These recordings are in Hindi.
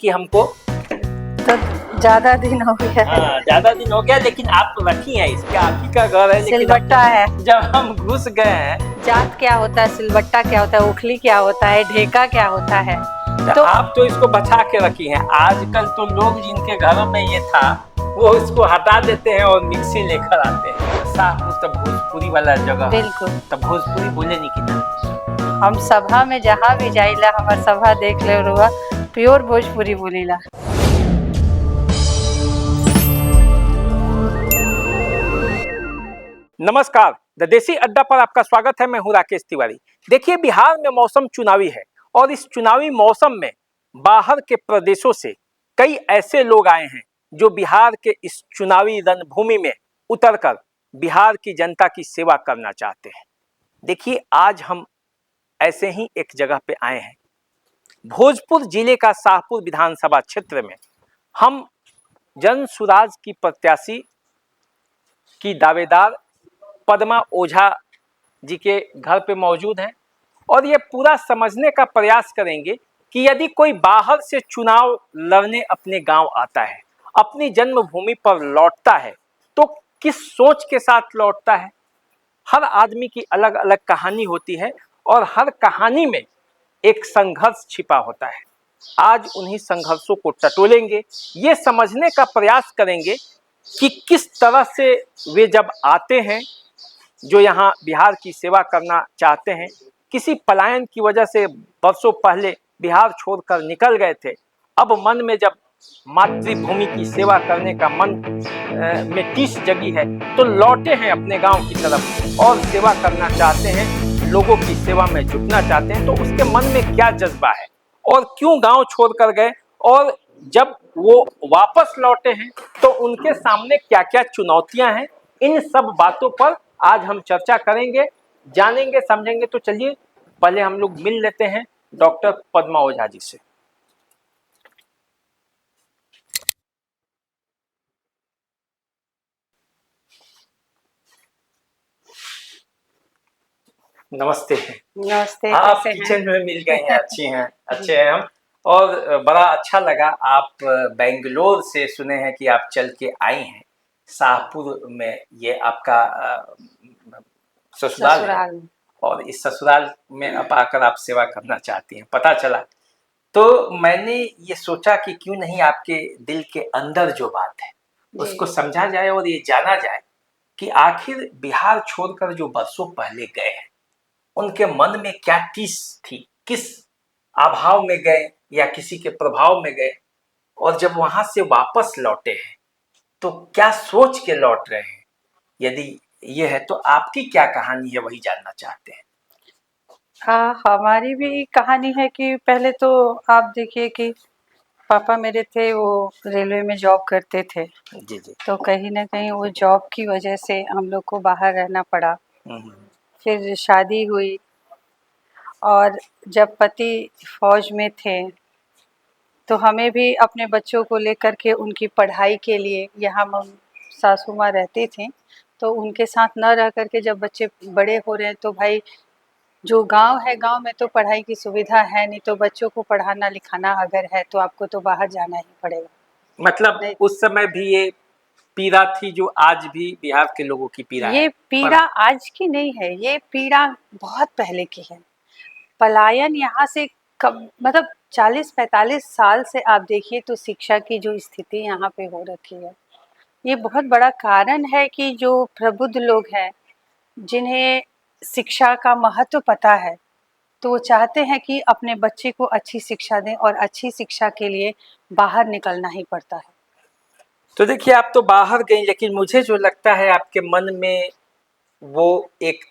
कि हमको तो ज्यादा दिन हो गया है। ज्यादा दिन हो गया, लेकिन आप तो रखी हैं, इसके आप ही का घर है। लेकिन सिलबट्टा है। जब हम घुस गए हैं, जात क्या होता है, सिलबट्टा क्या होता है, उखली क्या होता है, ढेका क्या होता है, तो आप तो इसको बचा के रखी हैं। आजकल तो लोग जिनके घरों में ये था वो इसको हटा देते हैं और मिक्सी लेकर आते हैं। शाहपुर तब भोजपुरी वाला जगह, बिल्कुल। तब भोजपुरी बोले नहीं कि ना। हम सभा में जहाँ भी जाइला, हमार सभा देख ले रुआ प्योर भोजपुरी बोलीला। नमस्कार, द देसी अड्डा पर आपका स्वागत है। मैं हूं राकेश तिवारी। देखिए, बिहार में मौसम चुनावी है और इस चुनावी मौसम में बाहर के प्रदेशों से कई ऐसे लोग आए हैं जो बिहार के इस चुनावी रणभूमि में उतरकर बिहार की जनता की सेवा करना चाहते हैं। देखिए, आज हम ऐसे ही एक जगह पे आए हैं। भोजपुर जिले का शाहपुर विधानसभा क्षेत्र में हम जन सुराज की प्रत्याशी की दावेदार पद्मा ओझा जी के घर पे मौजूद हैं और ये पूरा समझने का प्रयास करेंगे कि यदि कोई बाहर से चुनाव लड़ने अपने गांव आता है, अपनी जन्मभूमि पर लौटता है, तो किस सोच के साथ लौटता है। हर आदमी की अलग अलग कहानी होती है और हर कहानी में एक संघर्ष छिपा होता है। आज उन्हीं संघर्षों को टटोलेंगे, ये समझने का प्रयास करेंगे कि किस तरह से वे जब आते हैं, जो यहाँ बिहार की सेवा करना चाहते हैं, किसी पलायन की वजह से वर्षों पहले बिहार छोड़कर निकल गए थे, अब मन में जब मातृभूमि की सेवा करने का मन में टीस जगी है, तो लौटे हैं अपने गांव की तरफ और सेवा करना चाहते हैं, लोगों की सेवा में जुटना चाहते हैं। तो उसके मन में क्या जज्बा है और क्यों गांव छोड़कर गए, और जब वो वापस लौटे हैं तो उनके सामने क्या क्या चुनौतियां हैं, इन सब बातों पर आज हम चर्चा करेंगे, जानेंगे, समझेंगे। तो चलिए पहले हम लोग मिल लेते हैं डॉक्टर पद्मा ओझा जी से। नमस्ते। नमस्ते। आप कैसे किचन हैं? में मिल गए हैं, अच्छी हैं, अच्छे हैं हम। और बड़ा अच्छा लगा, आप बेंगलोर से सुने हैं कि आप चल के आई हैं शाहपुर में, ये आपका ससुराल है और इस ससुराल में अब आकर आप सेवा करना चाहती हैं, पता चला। तो मैंने ये सोचा कि क्यों नहीं आपके दिल के अंदर जो बात है उसको समझा जाए और ये जाना जाए कि आखिर बिहार छोड़कर जो बरसों पहले गए हैं, उनके मन में क्या टीस थी, किस अभाव में गए या किसी के प्रभाव में गए, और जब वहां से वापस लौटे हैं तो क्या सोच के लौट रहे हैं। यदि ये है तो आपकी क्या कहानी है, वही जानना चाहते हैं। हाँ, हमारी भी कहानी है कि पहले तो आप देखिए कि पापा मेरे थे, वो रेलवे में जॉब करते थे। जी जी। तो कहीं ना कहीं वो जॉब की वजह से हम लोग को बाहर रहना पड़ा। फिर शादी हुई और जब पति फौज में थे तो हमें भी अपने बच्चों को लेकर के उनकी पढ़ाई के लिए यहाँ सासू माँ रहती थी, तो उनके साथ न रह करके जब बच्चे बड़े हो रहे हैं तो भाई जो गांव है, गांव में तो पढ़ाई की सुविधा है नहीं, तो बच्चों को पढ़ाना लिखाना अगर है तो आपको तो बाहर जाना ही पड़ेगा। मतलब उस समय भी ये पीड़ा थी जो आज भी बिहार के लोगों की पीड़ा है। ये पीड़ा आज की नहीं है, ये पीड़ा बहुत पहले की है। पलायन यहाँ से कब मतलब 40-45 साल से आप देखिए तो शिक्षा की जो स्थिति यहाँ पे हो रखी है, ये बहुत बड़ा कारण है कि जो प्रबुद्ध लोग हैं, जिन्हें शिक्षा का महत्व पता है, तो वो चाहते हैं कि अपने बच्चे को अच्छी शिक्षा दें और अच्छी शिक्षा के लिए बाहर निकलना ही पड़ता है। तो देखिए, आप तो बाहर गई, लेकिन मुझे जो लगता है आपके मन में वो एक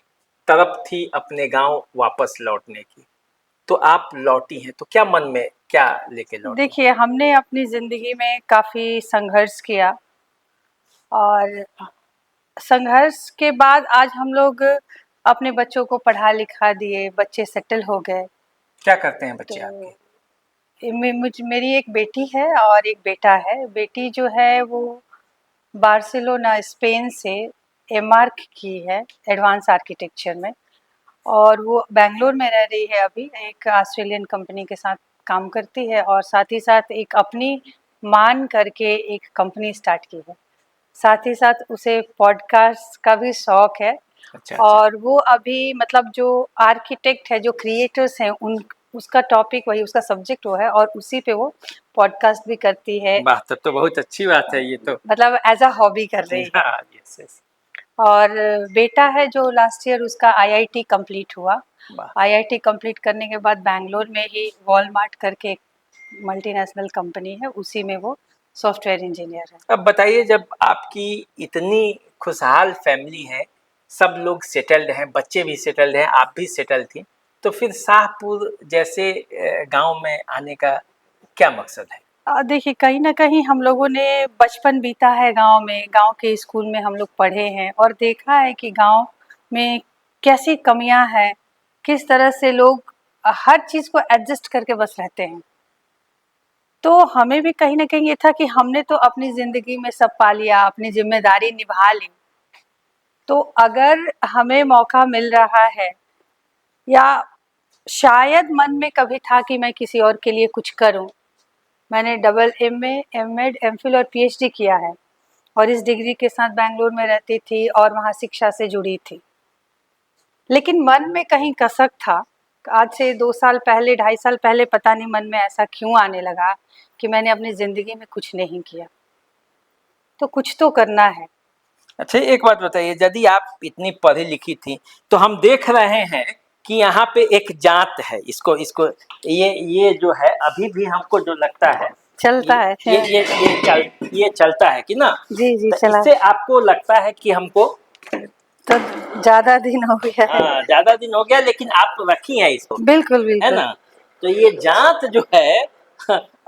तरफ थी अपने गांव वापस लौटने की। तो आप लौटी हैं तो क्या मन में क्या लेके लौटी? देखिए, हमने अपनी ज़िंदगी में काफ़ी संघर्ष किया और संघर्ष के बाद आज हम लोग अपने बच्चों को पढ़ा लिखा दिए, बच्चे सेटल हो गए। क्या करते हैं बच्चे तो आपके? मेरी एक बेटी है और एक बेटा है। बेटी जो है वो बार्सिलोना स्पेन से एमआर्क की है, एडवांस आर्किटेक्चर में, और वो बैंगलोर में रह रही है अभी, एक ऑस्ट्रेलियन कंपनी के साथ काम करती है और साथ ही साथ एक अपनी मान करके एक कंपनी स्टार्ट की है। साथ ही साथ उसे पॉडकास्ट का भी शौक है। अच्छा। और वो अभी मतलब जो आर्किटेक्ट है, जो क्रिएटर्स हैं, उन उसका टॉपिक वही, उसका सब्जेक्ट वो है और उसी पे वो पॉडकास्ट भी करती है। वाह, तब तो बहुत अच्छी बात है ये तो। मतलब एज अ हॉबी कर रही है। हाँ, यस यस। और बेटा है जो लास्ट ईयर उसका आईआईटी कंप्लीट हुआ। वाह। आईआईटी कंप्लीट करने के बाद बैंगलोर में ही वॉलमार्ट करके एक मल्टीनेशनल कंपनी है, उसी में वो सॉफ्टवेयर इंजीनियर है। अब बताइए, जब आपकी इतनी खुशहाल फैमिली है, सब लोग सेटल्ड हैं, बच्चे भी सेटल्ड हैं, आप भी सेटल थी, तो फिर शाहपुर जैसे गांव में आने का क्या मकसद है? देखिए, कहीं न कहीं हम लोगों ने बचपन बीता है गाँव में, गाँव के स्कूल में हम लोग पढ़े हैं और देखा है कि गाँव में कैसी कमियाँ हैं, किस तरह से लोग हर चीज़ को एडजस्ट करके बस रहते हैं। तो हमें भी कहीं न कहीं ये था कि हमने तो अपनी ज़िंदगी में सब पा लिया, अपनी ज़िम्मेदारी निभा ली। तो अगर हमें मौका मिल रहा है, या शायद मन में कभी था कि मैं किसी और के लिए कुछ करूँ। मैंने डबल एमए, एमएड, एमफिल और पीएचडी किया है और इस डिग्री के साथ बैंगलोर में रहती थी और वहाँ शिक्षा से जुड़ी थी। लेकिन मन में कहीं कसक था। आज से 2 साल पहले, 2.5 साल पहले पता नहीं मन में ऐसा क्यों आने लगा कि मैंने अपनी ज़िंदगी में कुछ नहीं किया। तो कुछ तो करना है। अच्छा, एक बात बताइए, यदि आप इतनी पढ़ी लिखी थी, तो हम देख रहे हैं कि यहाँ पे एक जात है, इसको इसको ये जो है, अभी भी हमको जो लगता है चलता है। ये चलता है कि ना? जी, जी, तो चला। इससे आपको लगता है कि हमको तो ज़्यादा दिन हो गया है। हाँ, ज्यादा दिन हो गया, लेकिन आप तो रखी हैं इसको, बिल्कुल, है बिल्कुल। ना? तो ये जात जो है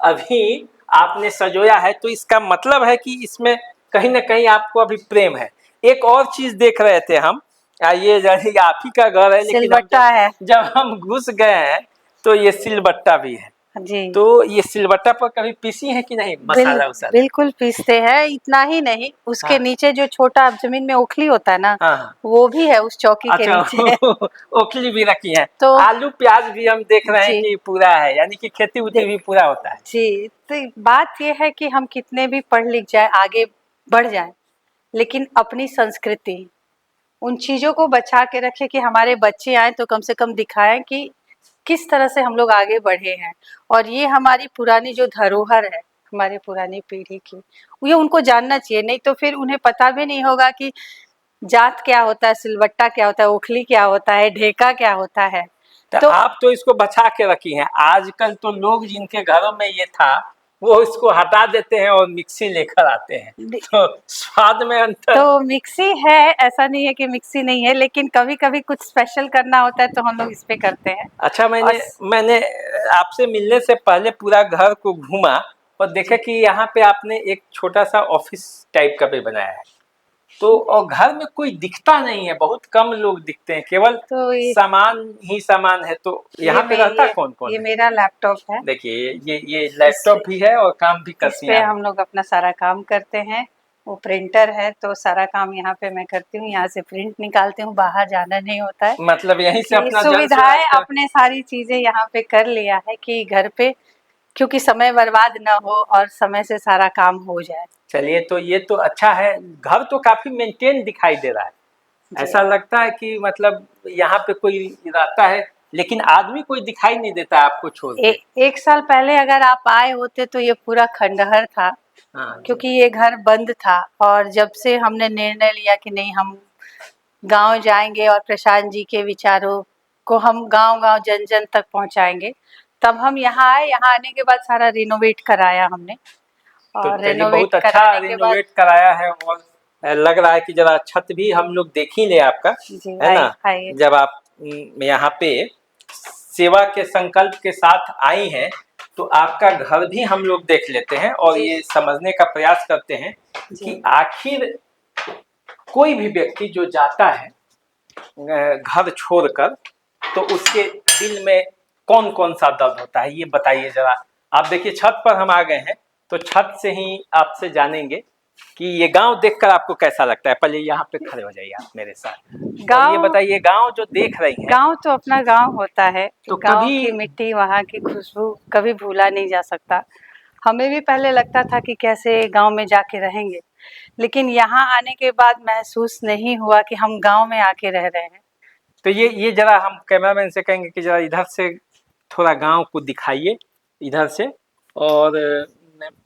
अभी आपने सजोया है, तो इसका मतलब है कि इसमें कहीं ना कहीं आपको अभी प्रेम है। एक और चीज देख रहे थे हम, ये आप ही का घर है, लेकिन सिलबट्टा है। जब हम घुस गए हैं तो ये सिलबट्टा भी है। जी। तो ये सिलबट्टा पर कभी पीसी है कि नहीं मसाला उसाला? बिल्कुल पीसते हैं, इतना ही नहीं, उसके हाँ नीचे जो छोटा जमीन में ओखली होता है ना, हाँ हाँ। वो भी है उस चौकी के अच्छा नीचे। ओखली भी रखी है। तो आलू प्याज भी हम देख रहे हैं जी, कि पूरा है, यानी कि खेती उती भी पूरा होता है। जी, तो बात ये है कि हम कितने भी पढ़ लिख जाए, आगे बढ़ जाए, लेकिन अपनी संस्कृति, उन चीज़ों को बचा के रखें कि हमारे बच्चे आए तो कम से कम दिखाएं कि किस तरह से हम लोग आगे बढ़े हैं। और ये हमारी पुरानी जो धरोहर है, हमारी पुरानी पीढ़ी की, ये उनको जानना चाहिए। नहीं तो फिर उन्हें पता भी नहीं होगा कि जात क्या होता है, सिलवट्टा क्या होता है, ओखली क्या होता है, ढेका क्या होता है। तो तो आप तो इसको बचा के रखी हैं। आजकल तो लोग जिनके घरों में ये था, वो इसको हटा देते हैं और मिक्सी लेकर आते हैं, तो स्वाद में अंतर। तो मिक्सी है, ऐसा नहीं है कि मिक्सी नहीं है, लेकिन कभी कभी कुछ स्पेशल करना होता है तो हम लोग इस पे करते हैं। अच्छा, और मैंने आपसे मिलने से पहले पूरा घर को घूमा और देखा कि यहाँ पे आपने एक छोटा सा ऑफिस टाइप का भी बनाया है। तो और घर में कोई दिखता नहीं है, बहुत कम लोग दिखते हैं, केवल तो सामान ही सामान है। तो यहाँ पे रहता कौन कौन ये है? मेरा लैपटॉप है। देखिए, ये इस लैपटॉप भी है और काम भी इस करती पे हैं आप। हम लोग अपना सारा काम करते हैं। वो प्रिंटर है तो सारा काम यहाँ पे मैं करती हूँ, यहाँ से प्रिंट निकालती हूँ, बाहर जाना नहीं होता है। मतलब यहीं से कि अपना जन सुविधाएं स्वराज का। अपने सारी चीजें यहाँ पे कर लिया है कि घर पे, क्योंकि समय बर्बाद ना हो और समय से सारा काम हो जाए। चलिए, तो ये तो अच्छा है। घर तो काफी मेंटेन दिखाई दे रहा है, जी। ऐसा लगता है कि मतलब यहाँ पे कोई रहता है, लेकिन आदमी कोई दिखाई नहीं देता आपको छोड़ के। 1 साल पहले अगर आप आए होते तो ये पूरा खंडहर था, हाँ जी। क्योंकि ये घर बंद था। और जब से हमने निर्णय लिया कि नहीं, हम गांव जाएंगे और प्रशांत जी के विचारों को हम गांव-गांव, जन-जन तक पहुंचाएंगे, तब हम यहाँ आए। यहाँ आने के बाद सारा रिनोवेट कराया हमने, तो और चलिए, रिनोवेट बहुत अच्छा कराने के बाद रिनोवेट कराया है। और लग रहा है कि जरा छत भी हम लोग देख ही ले आपका, जी, है ना? आइए। जब आप यहाँ पे सेवा के संकल्प के साथ आई हैं, तो आपका घर भी हम लोग देख लेते हैं और जी, ये समझने का प्रयास करते हैं जी, कि आखिर कोई भी व्यक्ति जो जाता है घर छोड़कर, तो उसके दिल में कौन कौन सा दर्द होता है, ये बताइए जरा। आप देखिए, छत पर हम आ गए हैं, तो छत से ही आपसे जानेंगे कि ये गांव देखकर आपको कैसा लगता है? पहले यहाँ पे खड़े हो जाइए आप मेरे साथ, और ये गांव बताइए गांव जो देख रही हैं, गांव तो अपना गांव होता है। तो गांव कभी की मिट्टी, वहाँ की खुशबू कभी भूला नहीं जा सकता। हमें भी पहले लगता था कि कैसे गांव में जाके रहेंगे, लेकिन यहाँ आने के बाद महसूस नहीं हुआ कि हम गांव में आके रह रहे हैं। तो ये जरा हम कैमरामैन से कहेंगे कि जरा इधर से थोड़ा गांव को दिखाइए, इधर से। और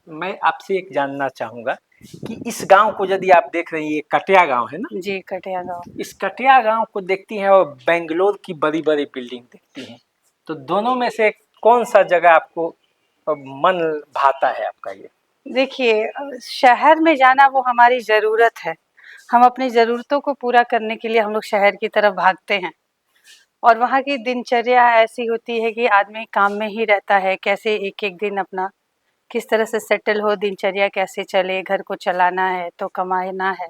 मैं आपसे एक जानना चाहूँगा कि इस गांव को यदि आप देख रही हैं, ये कटिया गांव है ना? जी, कटिया गांव। इस कटिया गांव को देखती हैं और बेंगलोर की बड़ी-बड़ी बिल्डिंग देखती हैं, तो दोनों में से कौन-सा जगह आपको मन भाता है आपका ये? देखिए, शहर में जाना वो हमारी ज़रूरत है। हम अपनी ज़रूरतों को पूरा करने के लिए हम लोग शहर की तरफ भागते हैं, और वहाँ की दिनचर्या ऐसी होती है कि आदमी काम में ही रहता है। कैसे एक-एक दिन अपना किस तरह से सेटल हो, दिनचर्या कैसे चले, घर को चलाना है तो कमाना है।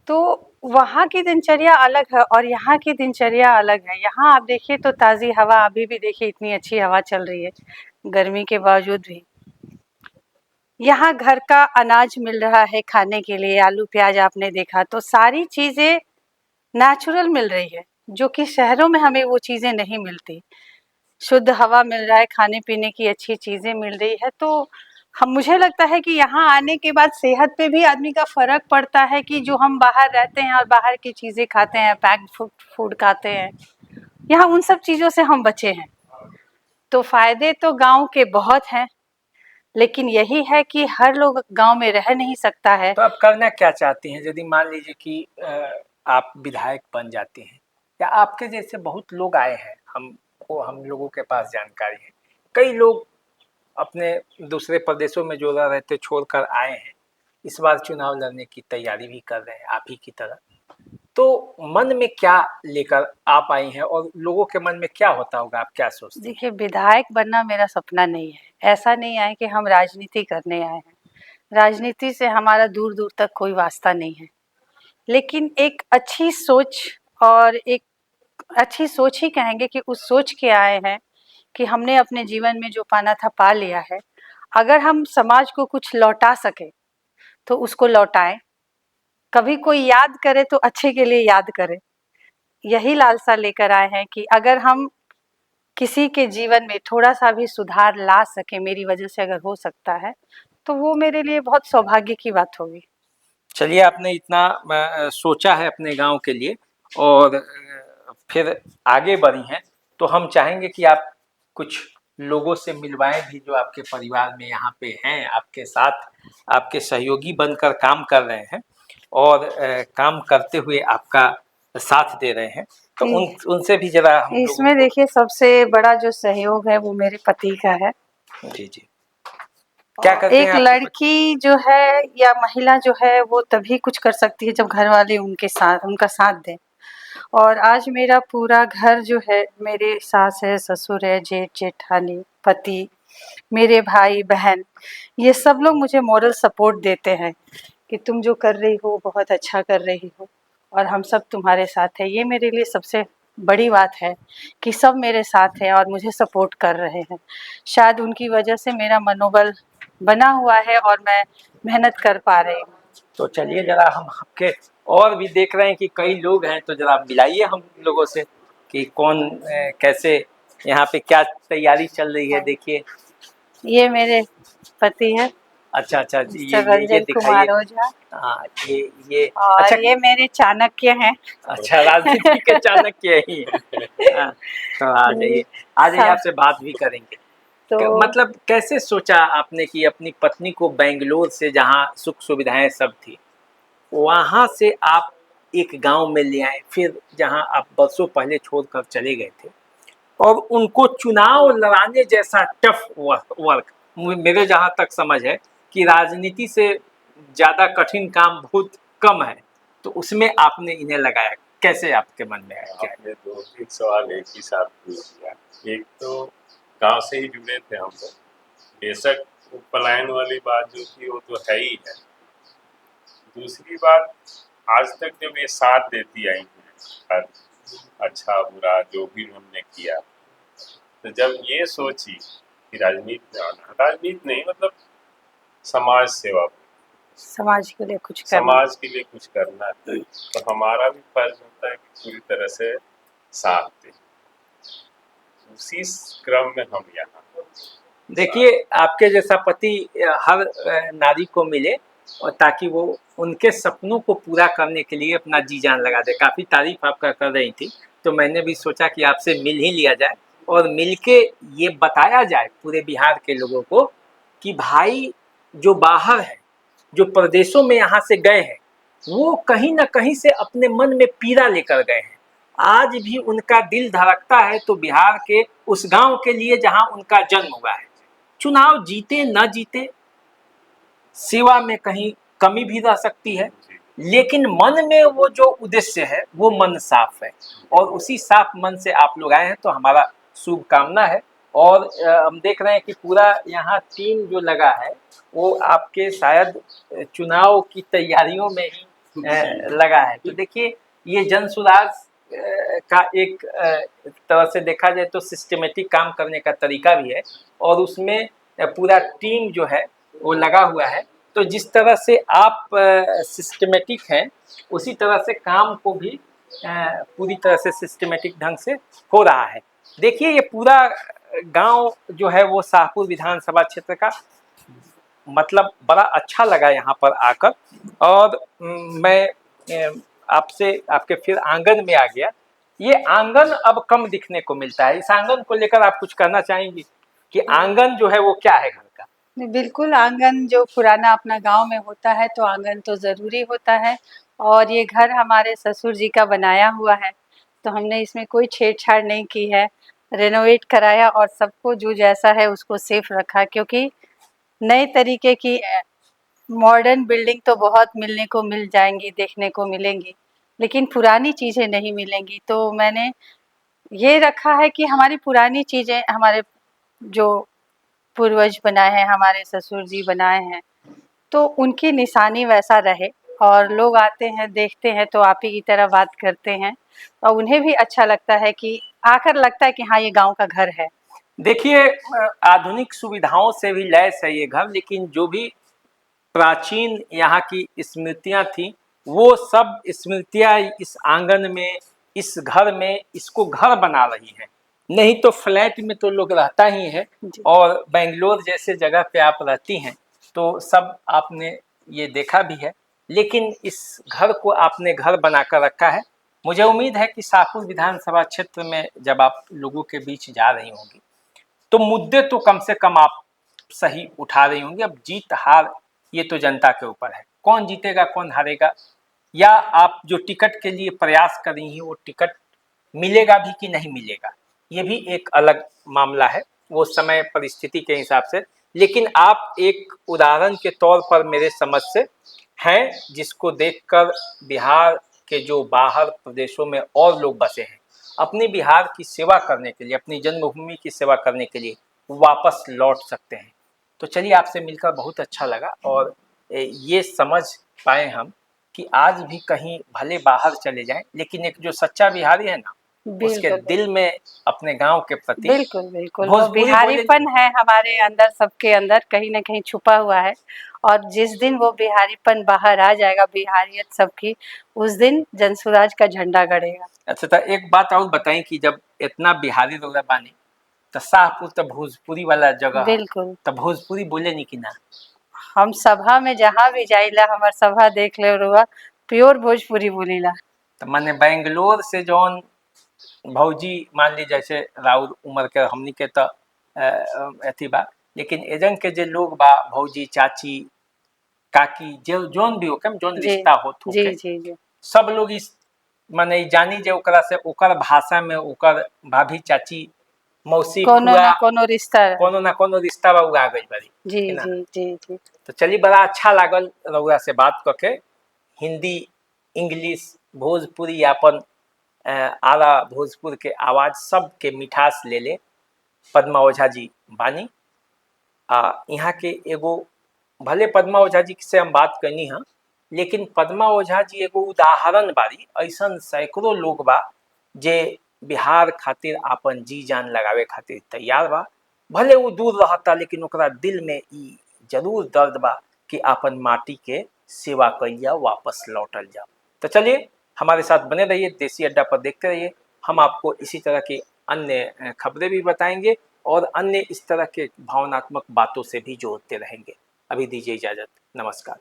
तो वहाँ की दिनचर्या अलग है और यहाँ की दिनचर्या अलग है। यहाँ आप देखिए तो ताज़ी हवा, अभी भी देखिए इतनी अच्छी हवा चल रही है, गर्मी के बावजूद भी। यहाँ घर का अनाज मिल रहा है खाने के लिए, आलू प्याज आपने देखा, तो सारी चीज़ें नेचुरल मिल रही है, जो कि शहरों में हमें वो चीज़ें नहीं मिलती। शुद्ध हवा मिल रहा है, खाने-पीने की अच्छी चीज़ें मिल रही है, तो हम मुझे लगता है कि यहाँ आने के बाद सेहत पे भी आदमी का फ़र्क पड़ता है कि जो हम बाहर रहते हैं और बाहर की चीज़ें खाते हैं, पैक्ड फूड खाते हैं, यहाँ उन सब चीज़ों से हम बचे हैं। तो फ़ायदे तो गाँव के बहुत हैं, लेकिन यही है कि हर लोग गाँव में रह नहीं सकता है। तो आप करना क्या चाहती हैं यदि मान लीजिए कि आप विधायक बन जाती हैं, या आपके जैसे बहुत लोग आए हैं, हम लोगों के पास जानकारी है, कई लोग अपने दूसरे प्रदेशों में जो रह रहे थे छोड़कर आए हैं, इस बार चुनाव लड़ने की तैयारी भी कर रहे हैं आप ही की तरह। तो मन में क्या लेकर आप आई हैं और लोगों के मन में क्या होता होगा, आप क्या सोचती हैं? देखिए, विधायक बनना मेरा सपना नहीं है। ऐसा नहीं है कि हम राजनीति करने आए हैं। राजनीति से हमारा दूर-दूर तक कोई वास्ता नहीं है। लेकिन एक अच्छी सोच, और एक अच्छी सोच ही कहेंगे कि उस सोच के आए हैं कि हमने अपने जीवन में जो पाना था पा लिया है। अगर हम समाज को कुछ लौटा सकें, तो उसको लौटाएँ। कभी कोई याद करे तो अच्छे के लिए याद करे। यही लालसा लेकर आए हैं कि अगर हम किसी के जीवन में थोड़ा-सा भी सुधार ला सकें, मेरी वजह से अगर हो सकता है, तो वो मेरे लिए बहुत सौभाग्य की बात होगी। चलिए, आपने इतना सोचा है अपने गांव के लिए और फिर आगे बढ़ी हैं, तो हम चाहेंगे कि आप कुछ लोगों से मिलवाएं भी जो आपके परिवार में यहाँ पे हैं, आपके साथ आपके सहयोगी बनकर काम कर रहे हैं और काम करते हुए आपका साथ दे रहे हैं, तो उनसे भी जरा हम लोगों इसमें को। देखिए सबसे बड़ा जो सहयोग है वो मेरे पति का है। जी जी, क्या करते हैं एक आपके पति? लड़की जो है या महिला जो है वो तभी कुछ कर सकती है जब घर वाले उनका साथ दें। और आज मेरा पूरा घर जो है, मेरे सास है, ससुर है, जेठ-जेठानी, पति, मेरे भाई-बहन, ये सब लोग मुझे मोरल सपोर्ट देते हैं कि तुम जो कर रही हो बहुत अच्छा कर रही हो और हम सब तुम्हारे साथ हैं। ये मेरे लिए सबसे बड़ी बात है कि सब मेरे साथ हैं और मुझे सपोर्ट कर रहे हैं। शायद उनकी वजह से मेरा मनोबल बना हुआ है और मैं मेहनत कर पा रही हूँ। तो चलिए जरा हम आपके, और भी देख रहे हैं कि कई लोग हैं, तो जरा मिलाइए हम लोगों से कि कौन कैसे यहाँ पे क्या तैयारी चल रही है। देखिए, ये मेरे पति हैं, अच्छा अच्छा, मिस्टर ये रंजन दिखाइए। कुमार ओझा, हाँ, ये अच्छा। और ये मेरे चाणक्य हैं। अच्छा, राजनीति के चाणक्य ही हैं। हाँ, तो आ जाइए, आ जाइए, सा आपसे बात भी करेंगे। तो मतलब कैसे सोचा आपने कि अपनी पत्नी को बेंगलोर से, जहाँ सुख सुविधाएं सब थी, वहाँ से आप एक गांव में ले आए, फिर जहाँ आप बरसों पहले छोड़कर चले गए थे, और उनको चुनाव लड़ाने जैसा टफ वर्क, मेरे जहाँ तक समझ है कि राजनीति से ज़्यादा कठिन काम बहुत कम है, तो उसमें आपने इन्हें लगाया, कैसे आपके मन में आया? क्या आपने दो एक सवाल एक ही साथ पूछ लिया। एक तो गांव से ही जुड़े थे हम लोग, बेशक वो पलायन वाली बात जो थी वो तो है ही है। दूसरी बात, आज तक जब ये साथ देती आई हैं, हर अच्छा बुरा जो भी उन्होंने किया, तो जब ये सोची कि राजनीति में आना, राजनीति नहीं मतलब समाज सेवा, समाज के लिए कुछ करना। समाज के लिए कुछ करना है, तो हमारा भी फर्ज होता है कि पूरी तरह से साथ दें। उसी क्रम में हम यहाँ देखिए, आपके जैसा पति हर नारी को मिले, और ताकि वो उनके सपनों को पूरा करने के लिए अपना जी जान लगा दे। काफ़ी तारीफ आपका कर रही थी, तो मैंने भी सोचा कि आपसे मिल ही लिया जाए और मिलके ये बताया जाए पूरे बिहार के लोगों को कि भाई जो बाहर है, जो प्रदेशों में यहाँ से गए हैं, वो कहीं ना कहीं से अपने मन में पीड़ा लेकर गए हैं। आज भी उनका दिल धड़कता है तो बिहार के उस गांव के लिए जहां उनका जन्म हुआ है। चुनाव जीते न जीते, सेवा में कहीं कमी भी रह सकती है, लेकिन मन में वो जो उद्देश्य है वो मन साफ है, और उसी साफ मन से आप लोग आए हैं, तो हमारा शुभकामना है। और हम देख रहे हैं कि पूरा यहाँ टीम जो लगा है वो आपके शायद चुनाव की तैयारियों में ही लगा है। तो देखिए, ये जन सुराज का एक तरह से देखा जाए तो सिस्टमेटिक काम करने का तरीका भी है, और उसमें पूरा टीम जो है वो लगा हुआ है। तो जिस तरह से आप सिस्टमेटिक हैं, उसी तरह से काम को भी पूरी तरह से सिस्टमेटिक ढंग से हो रहा है। देखिए, ये पूरा गांव जो है वो शाहपुर विधानसभा क्षेत्र का, मतलब बड़ा अच्छा लगा यहाँ पर आकर। और मैं आपसे आपके फिर आंगन में आ गया। ये आंगन अब कम दिखने को मिलता है, इस आंगन को लेकर आप कुछ कहना चाहेंगी कि आंगन जो है वो क्या है घर का? बिल्कुल, आंगन जो पुराना अपना गांव में होता है तो आंगन तो ज़रूरी होता है, और ये घर हमारे ससुर जी का बनाया हुआ है, तो हमने इसमें कोई छेड़छाड़ नहीं की है। रेनोवेट कराया और सबको जो जैसा है उसको सेफ रखा, क्योंकि नए तरीके की मॉडर्न बिल्डिंग तो बहुत मिलने को मिल जाएंगी, देखने को मिलेंगी, लेकिन पुरानी चीज़ें नहीं मिलेंगी। तो मैंने ये रखा है कि हमारी पुरानी चीज़ें, हमारे जो पूर्वज बनाए हैं, हमारे ससुर जी बनाए हैं, तो उनकी निशानी वैसा रहे, और लोग आते हैं देखते हैं तो आप ही की तरह बात करते हैं, और उन्हें भी अच्छा लगता है कि आकर लगता है कि हाँ, ये गांव का घर है। देखिए, आधुनिक सुविधाओं से भी लैस है ये घर, लेकिन जो भी प्राचीन यहाँ की स्मृतियाँ थी, वो सब स्मृतियाँ इस आंगन में, इस घर में, इसको घर बना रही हैं। नहीं तो फ्लैट में तो लोग रहता ही है, और बेंगलोर जैसे जगह पे आप रहती हैं तो सब आपने ये देखा भी है, लेकिन इस घर को आपने घर बनाकर रखा है। मुझे उम्मीद है कि शाहपुर विधानसभा क्षेत्र में जब आप लोगों के बीच जा रही होंगी तो मुद्दे तो कम से कम आप सही उठा रही होंगी। अब जीत हार ये तो जनता के ऊपर है, कौन जीतेगा कौन हारेगा, या आप जो टिकट के लिए प्रयास कर रही हैं वो टिकट मिलेगा भी कि नहीं मिलेगा, ये भी एक अलग मामला है, वो समय परिस्थिति के हिसाब से। लेकिन आप एक उदाहरण के तौर पर मेरे समझ से हैं, जिसको देखकर बिहार के जो बाहर प्रदेशों में और लोग बसे हैं, अपने बिहार की सेवा करने के लिए, अपनी जन्मभूमि की सेवा करने के लिए वापस लौट सकते हैं। तो चलिए, आपसे मिलकर बहुत अच्छा लगा, और ये समझ पाए हम कि आज भी कहीं भले बाहर चले जाएं, लेकिन एक जो सच्चा बिहारी है ना, उसके दिल में अपने गांव के प्रति बिल्कुल बिल्कुल वो बिहारीपन है हमारे अंदर, सबके अंदर कहीं ना कहीं छुपा हुआ है, और जिस दिन वो बिहारीपन बाहर आ जाएगा, बिहारियत सबकी, उस दिन जनसुराज का झंडा गड़ेगा। अच्छा, तो एक बात और बताएं कि जब इतना बिहारी लोग बानी तो शाहपुर तो भोजपुरी वाला जगह, बिल्कुल, तो भोजपुरी बोले नहीं कि ना? हम सभा में जहाँ भी जाइला, हमार सभा देख ले रुआ, प्योर भोजपुरी बोलीला। तो माने बेंगलोर से जौन भौजी मान ली, जैसे राउर उम्र के हमनी के तो अथी बा, लेकिन एजन के जे लोग बा, भौजी, चाची, काकी, जो जौन भी होके, जौन रिश्ता हो जी जी जी, सब लोग इस माने जानी जे ओकरा से, ओकर भाषा में ओकर भाभी, चाची, मौसी, कोनो फुआ, ना कोनो रिश्ता, कोनो ना कोनो रिश्ता बा उगा गई बारी। जी जी जी जी। तो चलिए, बड़ा अच्छा लागल रउआ से बात करके। हिंदी, इंग्लिश, भोजपुरी, अपन आला भोजपुर के आवाज़ सब के मिठास ले ले पद्मा ओझा जी बानी। यहाँ के एगो, भले पद्मा ओझा जी से हम बात करनी है, लेकिन पद्मा ओझा जी एगो उदाहरण बारी, ऐसन सैकड़ों लोग बा जे बिहार खातिर आपन जी जान लगावे खातिर तैयार बा। भले वो दूर रहता, लेकिन ओकरा दिल में ई जरूर दर्द बा कि अपन माटी के सेवा करिया वापस लौटल जाओ। तो चलिए हमारे साथ बने रहिए, देसी अड्डा पर देखते रहिए। हम आपको इसी तरह की अन्य खबरें भी बताएंगे और अन्य इस तरह के भावनात्मक बातों से भी जोड़ते रहेंगे। अभी दीजिए इजाज़त, नमस्कार।